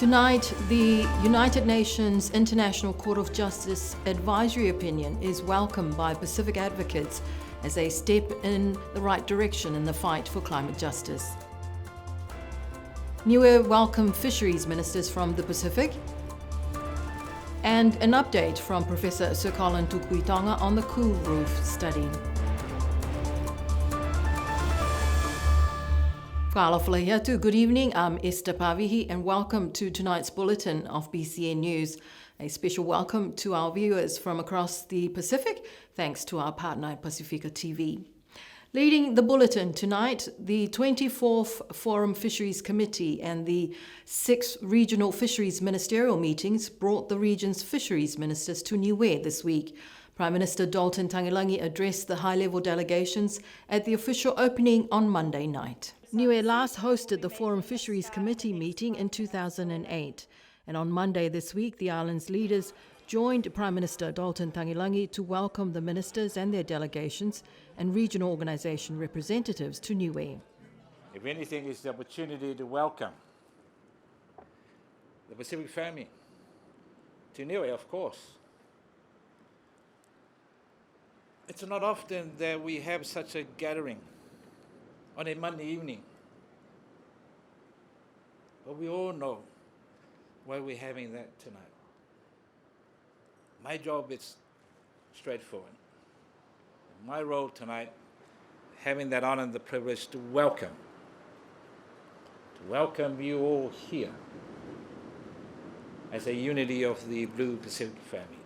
Tonight, the United Nations International Court of Justice advisory opinion is welcomed by Pacific advocates as they step in the right direction in the fight for climate justice. Niue welcomed fisheries ministers from the Pacific, and an update from Professor Sir Colin Tukuitonga on the Cool Roof study. Good evening, I'm Esther Pavihi and welcome to tonight's bulletin of BCN News. A special welcome to our viewers from across the Pacific, thanks to our partner Pacifica TV. Leading the bulletin tonight, the 24th Forum Fisheries Committee and the 6 regional fisheries ministerial meetings brought the region's fisheries ministers to Niue this week. Prime Minister Dalton Tangilangi addressed the high-level delegations at the official opening on Monday night. Niue last hosted the Forum Fisheries Committee meeting in 2008, and on Monday this week, the island's leaders joined Prime Minister Dalton Tangilangi to welcome the ministers and their delegations and regional organisation representatives to Niue. If anything, it's the opportunity to welcome the Pacific family to Niue, of course. It's not often that we have such a gathering on a Monday evening, but we all know why we're having that tonight. My job is straightforward. My role tonight, having that honor and the privilege to welcome you all here as a unity of the Blue Pacific family.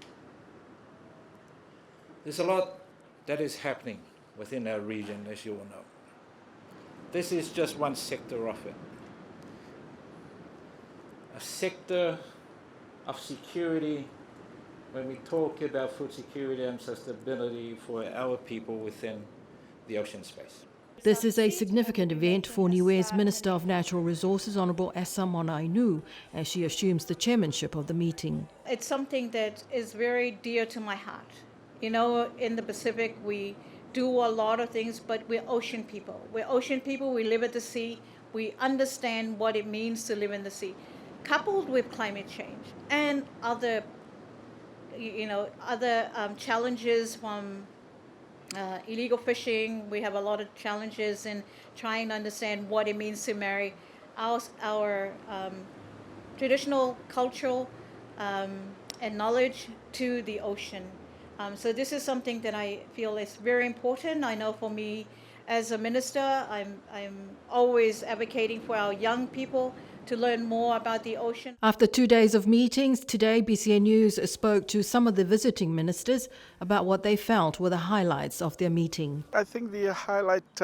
There's a lot that is happening within our region, as you all know. This is just one sector of it. A sector of security when we talk about food security and sustainability for our people within the ocean space. This is a significant event for Niue's Minister of Natural Resources, Honourable Asa Monainu, as she assumes the chairmanship of the meeting. It's something that is very dear to my heart. You know, in the Pacific, we do a lot of things, but we're ocean people. We're ocean people, we live at the sea, we understand what it means to live in the sea. Coupled with climate change and other challenges from illegal fishing, we have a lot of challenges in trying to understand what it means to marry our traditional, cultural and knowledge to the ocean. So this is something that I feel is very important. I know for me as a minister, I'm always advocating for our young people to learn more about the ocean. After 2 days of meetings, today BCN News spoke to some of the visiting ministers about what they felt were the highlights of their meeting. I think the highlight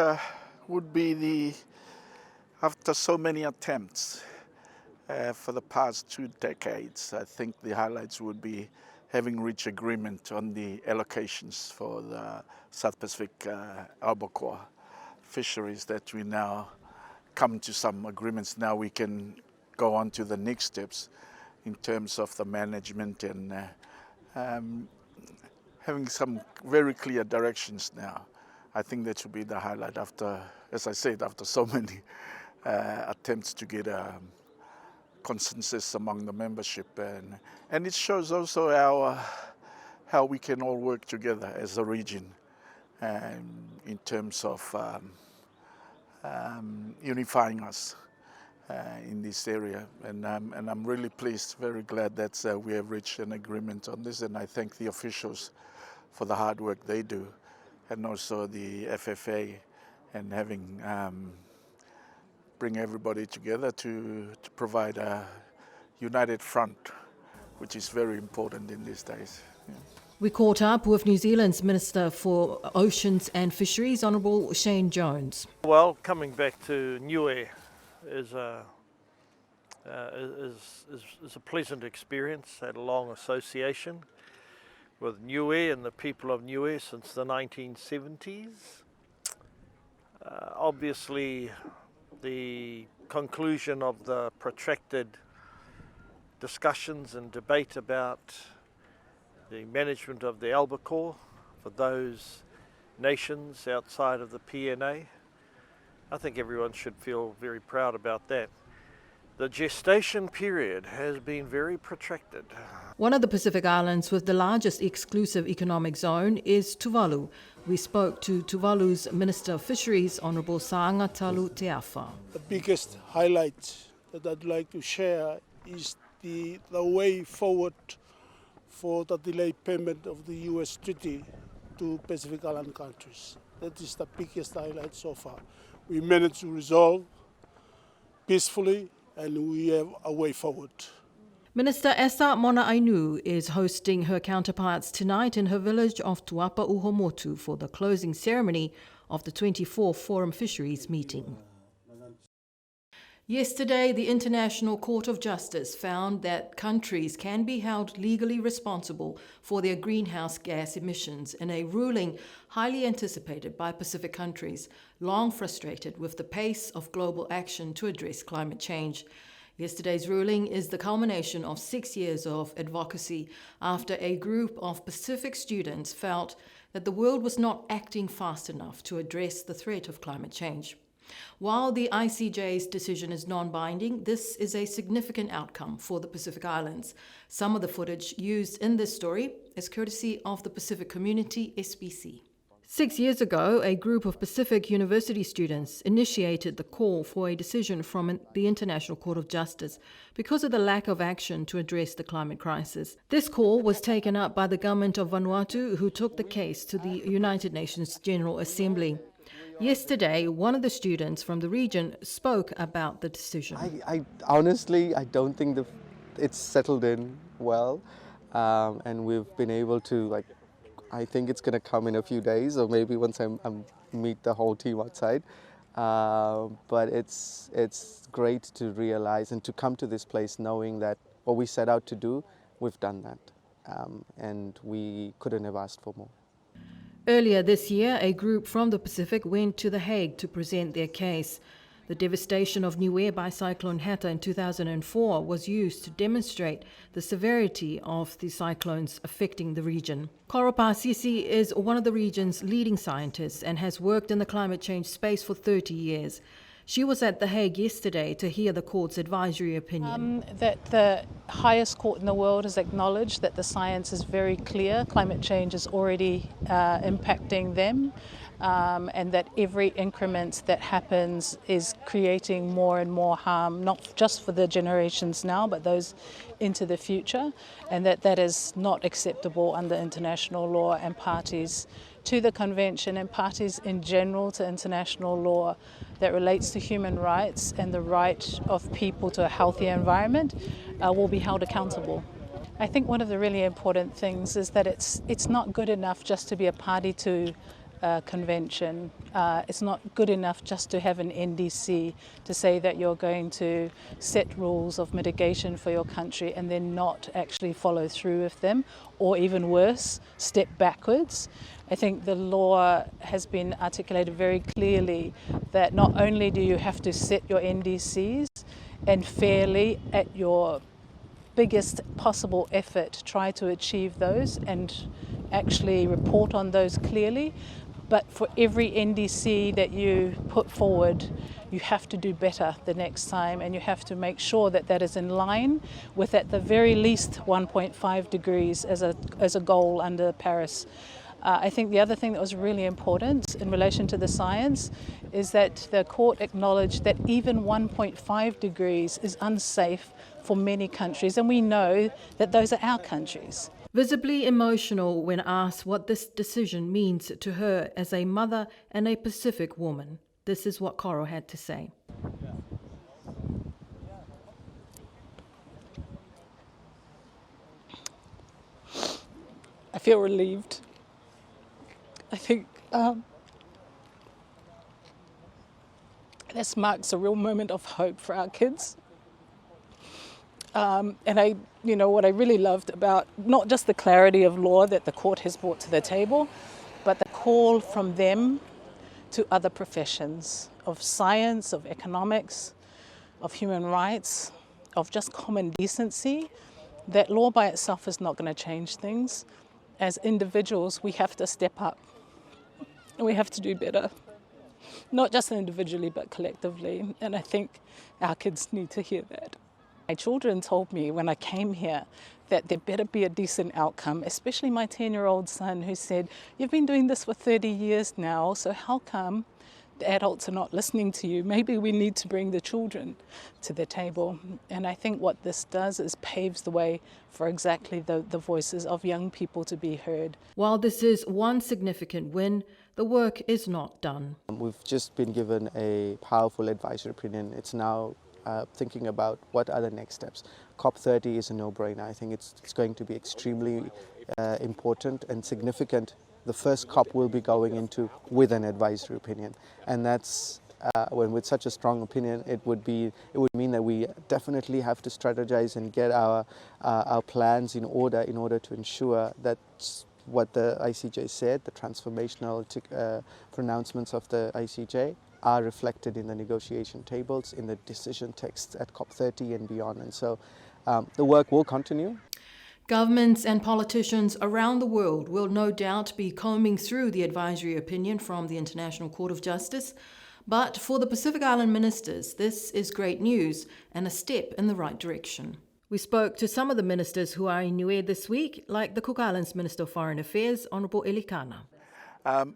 would be after so many attempts for the past 2 decades, I think the highlights would be having reached agreement on the allocations for the South Pacific albacore fisheries, that we now come to some agreements. Now we can go on to the next steps in terms of the management and having some very clear directions now. I think that should be the highlight after, as I said, after so many attempts to get a consensus among the membership, and it shows also how we can all work together as a region in terms of unifying us in this area, and I'm really pleased, very glad that we have reached an agreement on this, and I thank the officials for the hard work they do, and also the FFA, and having bring everybody together to provide a united front, which is very important in these days. Yeah. We caught up with New Zealand's Minister for Oceans and Fisheries, Honourable Shane Jones. Well, coming back to Niue is a pleasant experience. Had a long association with Niue and the people of Niue since the 1970s. Obviously, the conclusion of the protracted discussions and debate about the management of the albacore for those nations outside of the PNA. I think everyone should feel very proud about that. The gestation period has been very protracted. One of the Pacific Islands with the largest exclusive economic zone is Tuvalu. We spoke to Tuvalu's Minister of Fisheries, Honourable Saangatalu Teafa. The biggest highlight that I'd like to share is the way forward for the delayed payment of the US treaty to Pacific Island countries. That is the biggest highlight so far. We managed to resolve peacefully and we have a way forward. Minister Esa Mona Ainu is hosting her counterparts tonight in her village of Tuapa Uhomotu for the closing ceremony of the 24th Forum Fisheries meeting. Yesterday, the International Court of Justice found that countries can be held legally responsible for their greenhouse gas emissions in a ruling highly anticipated by Pacific countries, long frustrated with the pace of global action to address climate change. Yesterday's ruling is the culmination of 6 years of advocacy after a group of Pacific students felt that the world was not acting fast enough to address the threat of climate change. While the ICJ's decision is non-binding, this is a significant outcome for the Pacific Islands. Some of the footage used in this story is courtesy of the Pacific Community SPC. 6 years ago, a group of Pacific University students initiated the call for a decision from the International Court of Justice because of the lack of action to address the climate crisis. This call was taken up by the government of Vanuatu, who took the case to the United Nations General Assembly. Yesterday, one of the students from the region spoke about the decision. I honestly, I don't think it's settled in well, and we've been able to, I think it's going to come in a few days, or maybe once I meet the whole team outside. But it's great to realize and to come to this place knowing that what we set out to do, we've done that, and we couldn't have asked for more. Earlier this year, a group from the Pacific went to The Hague to present their case. The devastation of Niue by Cyclone Hata in 2004 was used to demonstrate the severity of the cyclones affecting the region. Koropa Sisi is one of the region's leading scientists and has worked in the climate change space for 30 years. She was at The Hague yesterday to hear the court's advisory opinion. That the highest court in the world has acknowledged that the science is very clear. Climate change is already impacting them, and that every increment that happens is creating more and more harm, not just for the generations now, but those into the future, and that is not acceptable under international law, and parties to the convention and parties in general to international law that relates to human rights and the right of people to a healthy environment will be held accountable. I think one of the really important things is that it's not good enough just to be a party to convention. It's not good enough just to have an NDC to say that you're going to set rules of mitigation for your country and then not actually follow through with them, or even worse, step backwards. I think the law has been articulated very clearly that not only do you have to set your NDCs and fairly at your biggest possible effort try to achieve those and actually report on those clearly, but for every NDC that you put forward, you have to do better the next time, and you have to make sure that that is in line with at the very least 1.5 degrees as a goal under Paris. I think the other thing that was really important in relation to the science is that the court acknowledged that even 1.5 degrees is unsafe for many countries, and we know that those are our countries. Visibly emotional when asked what this decision means to her as a mother and a Pacific woman, this is what Koro had to say. I feel relieved. I think this marks a real moment of hope for our kids. And what I really loved about not just the clarity of law that the court has brought to the table, but the call from them to other professions of science, of economics, of human rights, of just common decency, that law by itself is not going to change things. As individuals, we have to step up and we have to do better. not just individually but collectively. And I think our kids need to hear that. My children told me when I came here that there better be a decent outcome, especially my 10-year-old son who said, "You've been doing this for 30 years now, so how come the adults are not listening to you? Maybe we need to bring the children to the table." And I think what this does is paves the way for exactly the voices of young people to be heard. While this is one significant win, the work is not done. We've just been given a powerful advisory opinion. It's now thinking about what are the next steps. COP30 is a no-brainer. I think it's going to be extremely important and significant. The first COP will be going into with an advisory opinion, and that's when with such a strong opinion, it would mean that we definitely have to strategize and get our plans in order to ensure that what the ICJ said, the transformational pronouncements of the ICJ, are reflected in the negotiation tables, in the decision texts at COP30 and beyond. And so the work will continue. Governments and politicians around the world will no doubt be combing through the advisory opinion from the International Court of Justice. But for the Pacific Island ministers, this is great news and a step in the right direction. We spoke to some of the ministers who are in Niue this week, like the Cook Islands Minister of Foreign Affairs, Honourable Elikana.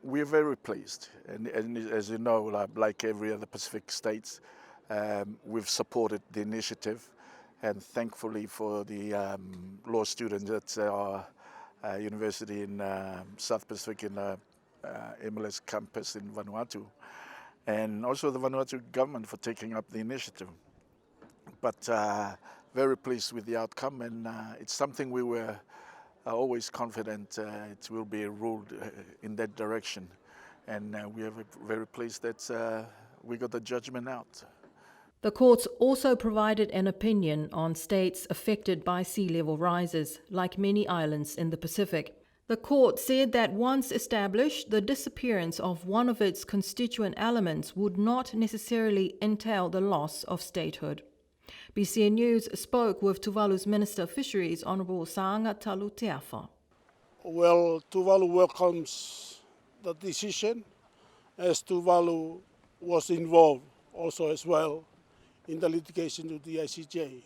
We're very pleased, and as you know, like every other Pacific states, we've supported the initiative, and thankfully for the law students at our university in South Pacific in MLS campus in Vanuatu, and also the Vanuatu government for taking up the initiative. But very pleased with the outcome, and it's something we were always confident it will be ruled in that direction, and we are very pleased that we got the judgment out. The courts also provided an opinion on states affected by sea level rises, like many islands in the Pacific. The court said that once established, the disappearance of one of its constituent elements would not necessarily entail the loss of statehood. BCN News spoke with Tuvalu's Minister of Fisheries, Honourable Saanga Talutiafa. Well, Tuvalu welcomes the decision, as Tuvalu was involved also as well in the litigation to the ICJ.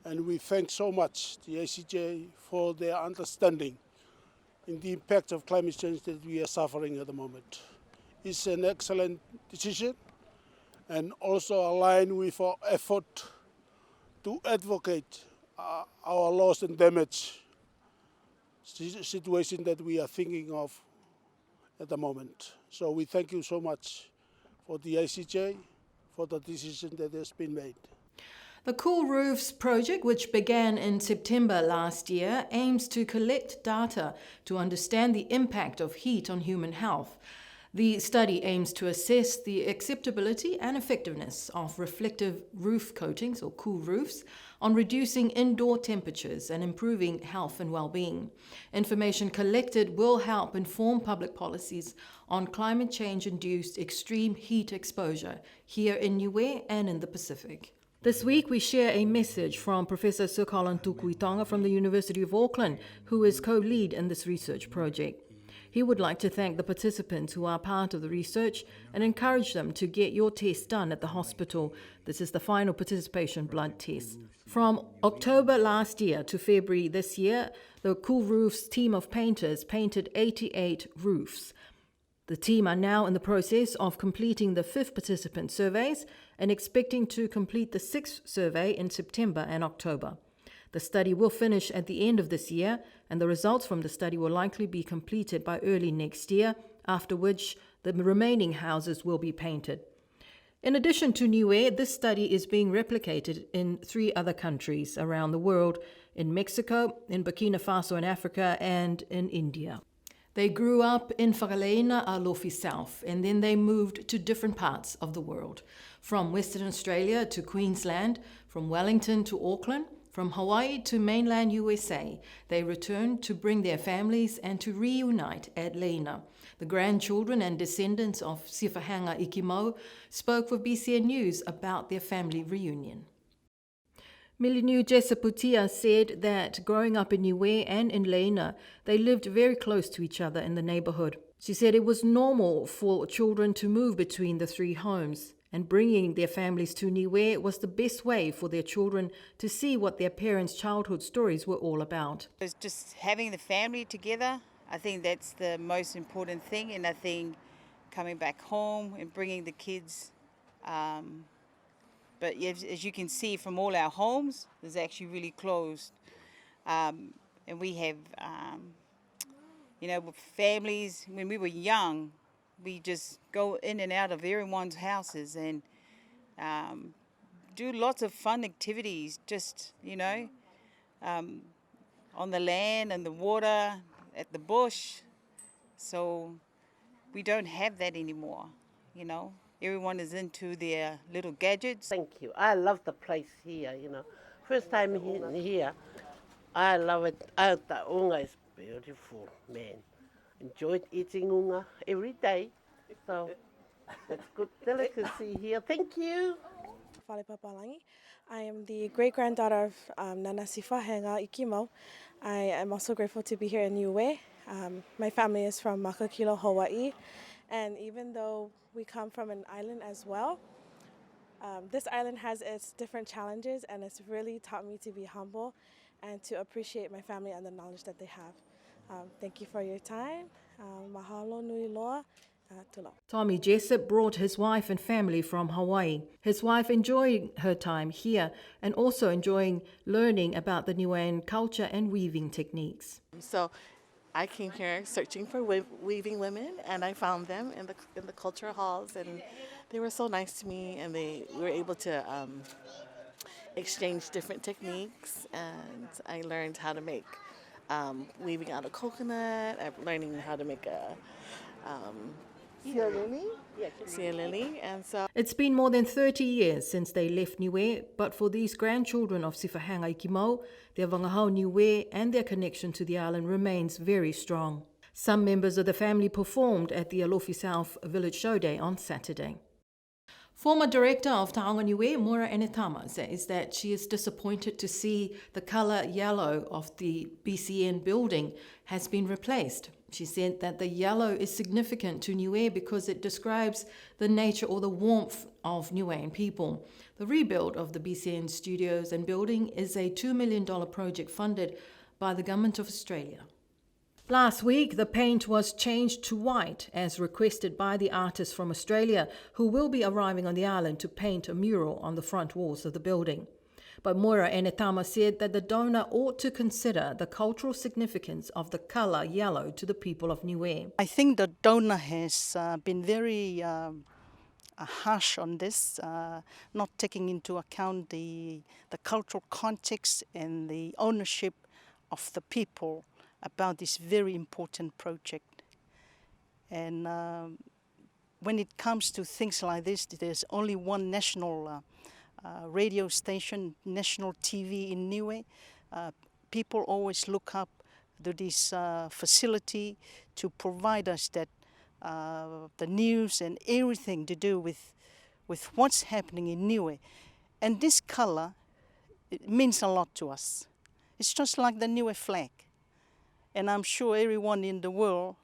And we thank so much the ICJ for their understanding in the impact of climate change that we are suffering at the moment. It's an excellent decision and also aligned with our effort to advocate our loss and damage situation that we are thinking of at the moment. So we thank you so much for the ICJ, for the decision that has been made. The Cool Roofs project, which began in September last year, aims to collect data to understand the impact of heat on human health. The study aims to assess the acceptability and effectiveness of reflective roof coatings, or cool roofs, on reducing indoor temperatures and improving health and well-being. Information collected will help inform public policies on climate change-induced extreme heat exposure here in Niue and in the Pacific. This week, we share a message from Professor Sir Colin Tukuitonga from the University of Auckland, who is co-lead in this research project. He would like to thank the participants who are part of the research and encourage them to get your test done at the hospital. This is the final participation blood test. From October last year to February this year, the Cool Roofs team of painters painted 88 roofs. The team are now in the process of completing the 5th participant surveys and expecting to complete the 6th survey in September and October. The study will finish at the end of this year, and the results from the study will likely be completed by early next year, after which the remaining houses will be painted. In addition to Niue, this study is being replicated in 3 other countries around the world, in Mexico, in Burkina Faso in Africa, and in India. They grew up in Whakaleina Alofi South, and then they moved to different parts of the world, from Western Australia to Queensland, from Wellington to Auckland, from Hawaii to mainland USA. They returned to bring their families and to reunite at Leina. The grandchildren and descendants of Sifahanga Ikimau spoke with BCN News about their family reunion. Milinu Jesaputia said that growing up in Niue and in Leina, they lived very close to each other in the neighbourhood. She said it was normal for children to move between the three homes, and bringing their families to Niue was the best way for their children to see what their parents' childhood stories were all about. It's just having the family together. I think that's the most important thing, and I think coming back home and bringing the kids. But as you can see from all our homes, it's actually really closed. And we have, with families, when we were young, we just go in and out of everyone's houses and do lots of fun activities, just, on the land and the water, at the bush. So we don't have that anymore, Everyone is into their little gadgets. Thank you. I love the place here, First time here, I love it. The unga is beautiful, man. Enjoyed eating unga every day. So it's good delicacy here. Thank you. Whale Papalangi. I am the great-granddaughter of Nana Sifahenga Ikimo. I am also grateful to be here in Niue. My family is from Makakilo, Hawaii. And even though we come from an island as well, this island has its different challenges, and it's really taught me to be humble and to appreciate my family and the knowledge that they have. Thank you for your time. Mahalo nui loa. Tula. Tommy Jessup brought his wife and family from Hawaii. His wife enjoying her time here and also enjoying learning about the Niuean culture and weaving techniques. So I came here searching for weaving women, and I found them in the cultural halls, and they were so nice to me, and we were able to exchange different techniques, and I learned how to make weaving out of coconut. I'm learning how to make a sea lily, and so it's been more than 30 years since they left Niue, but for these grandchildren of Sifahanga Ikimau, their wangahau Niue and their connection to the island remains very strong. Some members of the family performed at the Alofi South Village Show Day on Saturday. Former director of Taonga Niue, Mora Enetama, says that she is disappointed to see the colour yellow of the BCN building has been replaced. She said that the yellow is significant to Niue because it describes the nature or the warmth of Niuean people. The rebuild of the BCN studios and building is a $2 million project funded by the Government of Australia. Last week, the paint was changed to white as requested by the artist from Australia, who will be arriving on the island to paint a mural on the front walls of the building. But Moira Enetama said that the donor ought to consider the cultural significance of the colour yellow to the people of Niue. I think the donor has been very harsh on this, not taking into account the cultural context and the ownership of the people about this very important project. And when it comes to things like this, there's only one national radio station, national TV in Niue. People always look up to this facility to provide us that the news and everything to do with what's happening in Niue. And this color, it means a lot to us. It's just like the Niue flag. And I'm sure everyone in the world,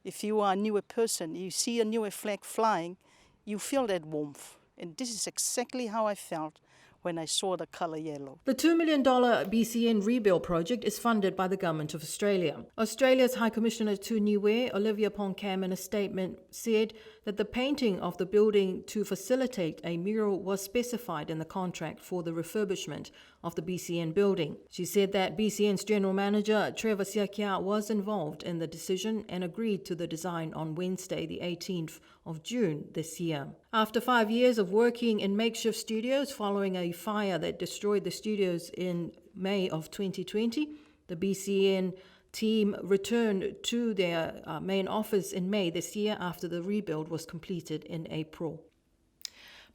if you are a Niue person, you see a Niue flag flying, you feel that warmth. And this is exactly how I felt when I saw the colour yellow. The $2 million BCN rebuild project is funded by the Government of Australia. Australia's High Commissioner to Niue, Olivia Poncam, in a statement said that the painting of the building to facilitate a mural was specified in the contract for the refurbishment of the BCN building. She said that BCN's General Manager, Trevor Siakia, was involved in the decision and agreed to the design on Wednesday, the 18th of June this year. After 5 years of working in makeshift studios following a fire that destroyed the studios in May of 2020, the BCN team returned to their main office in May this year after the rebuild was completed in April.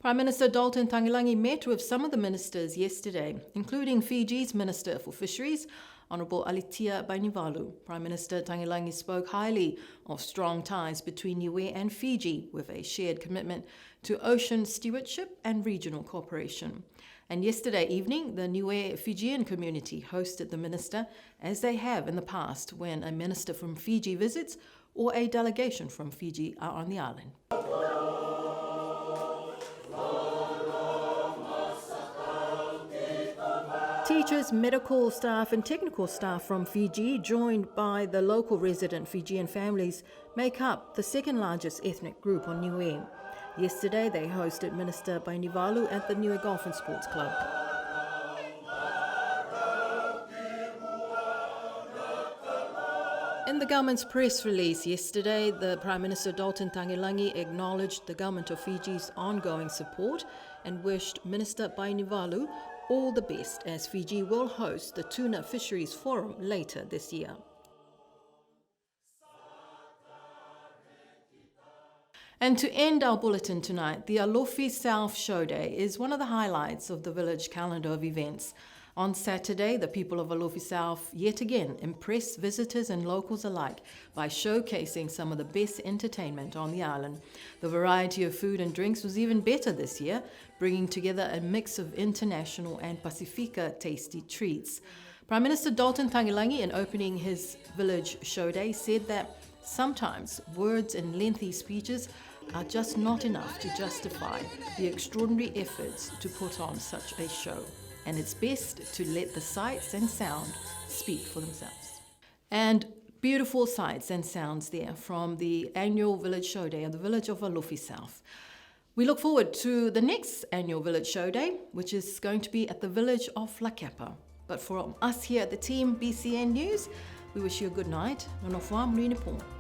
Prime Minister Dalton Tangilangi met with some of the ministers yesterday, including Fiji's Minister for Fisheries, Honourable Alitia Bainivalu. Prime Minister Tangilangi spoke highly of strong ties between Niue and Fiji, with a shared commitment to ocean stewardship and regional cooperation. And yesterday evening, the Niue Fijian community hosted the minister, as they have in the past when a minister from Fiji visits or a delegation from Fiji are on the island. Teachers, medical staff and technical staff from Fiji, joined by the local resident Fijian families, make up the second largest ethnic group on Niue. Yesterday they hosted Minister Bainivalu at the Niue Golf and Sports Club. In the government's press release yesterday, the Prime Minister Dalton Tangilangi acknowledged the government of Fiji's ongoing support and wished Minister Bainivalu all the best as Fiji will host the Tuna Fisheries Forum later this year. And to end our bulletin tonight, the Alofi South Show Day is one of the highlights of the village calendar of events. On Saturday, the people of Alofi South yet again impress visitors and locals alike by showcasing some of the best entertainment on the island. The variety of food and drinks was even better this year, bringing together a mix of international and Pacifica tasty treats. Prime Minister Dalton Tangilangi, in opening his village show day, said that sometimes words and lengthy speeches are just not enough to justify the extraordinary efforts to put on such a show. And it's best to let the sights and sound speak for themselves. And beautiful sights and sounds there from the annual Village Show Day of the village of Alofi South. We look forward to the next annual Village Show Day, which is going to be at the village of Lakapa. But from us here at the team BCN News, we wish you a good night. Nono wha, mrine pō.